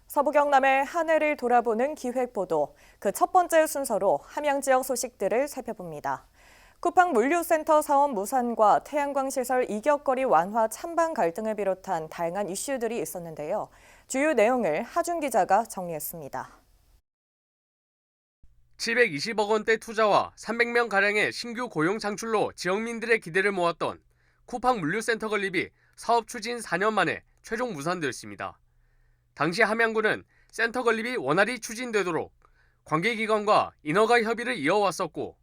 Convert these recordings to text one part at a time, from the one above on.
서부 경남의 한 해를 돌아보는 기획보도, 그 첫 번째 순서로 함양 지역 소식들을 살펴봅니다. 쿠팡 물류센터 사업 무산과 태양광시설 이격거리 완화 찬반 갈등을 비롯한 다양한 이슈들이 있었는데요. 주요 내용을 하준 기자가 정리했습니다. 720억 원대 투자와 300명가량의 신규 고용 창출로 지역민들의 기대를 모았던 쿠팡 물류센터 건립이 사업 추진 4년 만에 최종 무산되었습니다. 당시 함양군은 센터 건립이 원활히 추진되도록 관계기관과 인허가 협의를 이어왔었고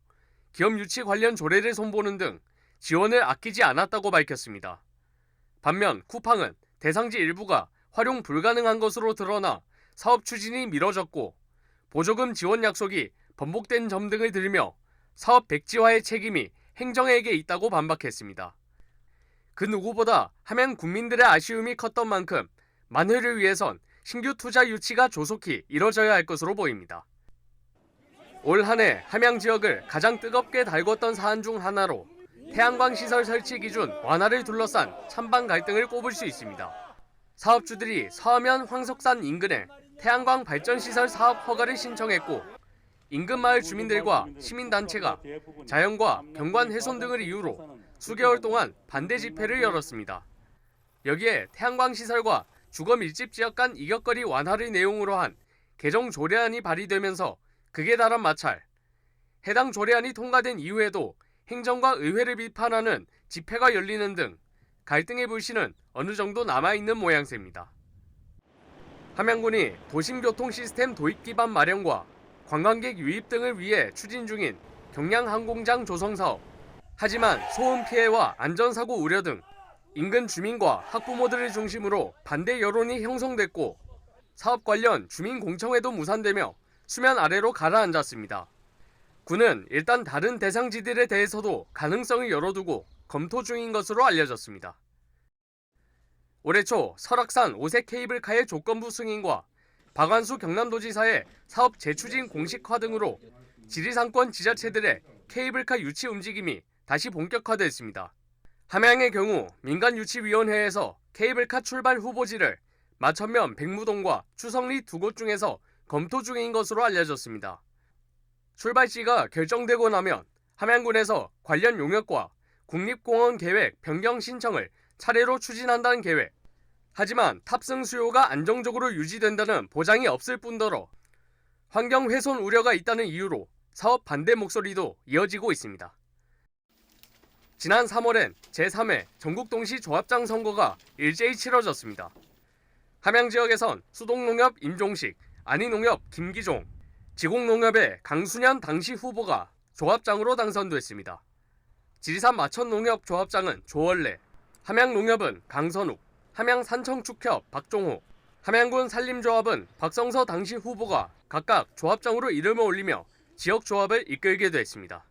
기업 유치 관련 조례를 손보는 등 지원을 아끼지 않았다고 밝혔습니다. 반면 쿠팡은 대상지 일부가 활용 불가능한 것으로 드러나 사업 추진이 미뤄졌고 보조금 지원 약속이 번복된 점 등을 들며 사업 백지화의 책임이 행정에게 있다고 반박했습니다. 그 누구보다 함양 국민들의 아쉬움이 컸던 만큼 만회를 위해선 신규 투자 유치가 조속히 이뤄져야 할 것으로 보입니다. 올 한 해 함양 지역을 가장 뜨겁게 달궜던 사안 중 하나로 태양광 시설 설치 기준 완화를 둘러싼 찬반 갈등을 꼽을 수 있습니다. 사업주들이 서하면 황석산 인근에 태양광 발전시설 사업 허가를 신청했고 인근 마을 주민들과 시민단체가 자연과 경관 훼손 등을 이유로 수개월 동안 반대 집회를 열었습니다. 여기에 태양광 시설과 주거 밀집 지역 간 이격거리 완화를 내용으로 한 개정 조례안이 발의되면서 극에 달한 마찰. 해당 조례안이 통과된 이후에도 행정과 의회를 비판하는 집회가 열리는 등 갈등의 불씨는 어느 정도 남아있는 모양새입니다. 함양군이 도심교통 시스템 도입 기반 마련과 관광객 유입 등을 위해 추진 중인 경량항공장 조성 사업. 하지만 소음 피해와 안전사고 우려 등 인근 주민과 학부모들을 중심으로 반대 여론이 형성됐고 사업 관련 주민 공청회도 무산되며 수면 아래로 가라앉았습니다. 군은 일단 다른 대상지들에 대해서도 가능성을 열어두고 검토 중인 것으로 알려졌습니다. 올해 초 설악산 오색 케이블카의 조건부 승인과 박완수 경남도지사의 사업 재추진 공식화 등으로 지리상권 지자체들의 케이블카 유치 움직임이 다시 본격화됐습니다. 함양의 경우 민간유치위원회에서 케이블카 출발 후보지를 마천면 백무동과 추성리 두 곳 중에서 검토 중인 것으로 알려졌습니다. 출발지가 결정되고 나면 함양군에서 관련 용역과 국립공원 계획 변경 신청을 차례로 추진한다는 계획. 하지만 탑승 수요가 안정적으로 유지된다는 보장이 없을 뿐더러 환경 훼손 우려가 있다는 이유로 사업 반대 목소리도 이어지고 있습니다. 지난 3월엔 제3회 전국동시 조합장 선거가 일제히 치러졌습니다. 함양 지역에선 수동농협 임종식, 안희농협 김기종, 지공농협의 강순현 당시 후보가 조합장으로 당선됐습니다. 지리산 마천농협 조합장은 조원래, 함양농협은 강선욱, 함양산청축협 박종호, 함양군 산림조합은 박성서 당시 후보가 각각 조합장으로 이름을 올리며 지역 조합을 이끌게 됐습니다.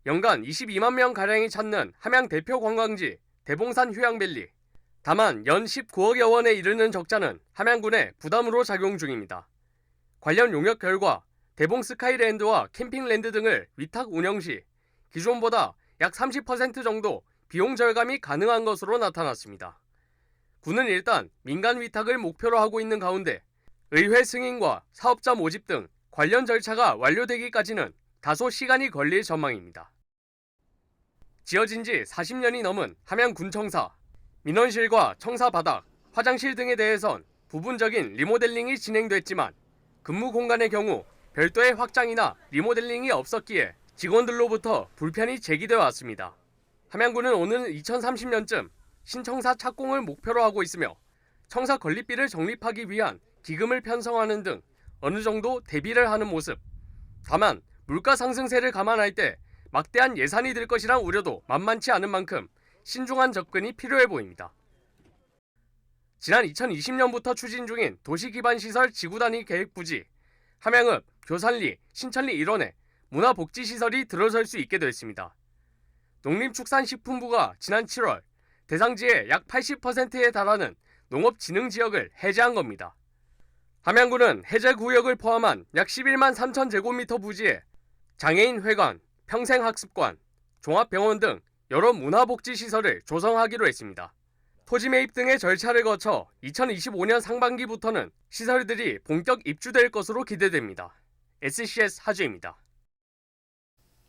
연간 22만 명가량이 찾는 함양 대표 관광지 대봉산 휴양밸리. 다만 연 19억여 원에 이르는 적자는 함양군에 부담으로 작용 중입니다. 관련 용역 결과 대봉 스카이랜드와 캠핑랜드 등을 위탁 운영 시 기존보다 약 30% 정도 비용 절감이 가능한 것으로 나타났습니다. 군은 일단 민간 위탁을 목표로 하고 있는 가운데 의회 승인과 사업자 모집 등 관련 절차가 완료되기까지는 다소 시간이 걸릴 전망입니다. 지어진 지 40년이 넘은 함양군청사, 민원실과 청사 바닥, 화장실 등에 대해선 부분적인 리모델링이 진행됐지만 근무 공간의 경우 별도의 확장이나 리모델링이 없었기에 직원들로부터 불편이 제기되어 왔습니다. 함양군은 오는 2030년쯤 신청사 착공을 목표로 하고 있으며 청사 건립비를 적립하기 위한 기금을 편성하는 등 어느 정도 대비를 하는 모습. 다만 물가 상승세를 감안할 때 막대한 예산이 들 것이란 우려도 만만치 않은 만큼 신중한 접근이 필요해 보입니다. 지난 2020년부터 추진 중인 도시기반시설 지구단위 계획부지, 함양읍, 교산리, 신천리 일원에 문화복지시설이 들어설 수 있게 됐습니다. 농림축산식품부가 지난 7월 대상지의 약 80%에 달하는 농업진흥지역을 해제한 겁니다. 함양군은 해제구역을 포함한 약 11만 3천 제곱미터 부지에 장애인 회관, 평생학습관, 종합병원 등 여러 문화복지시설을 조성하기로 했습니다. 토지 매입 등의 절차를 거쳐 2025년 상반기부터는 시설들이 본격 입주될 것으로 기대됩니다. SCS 하주입니다.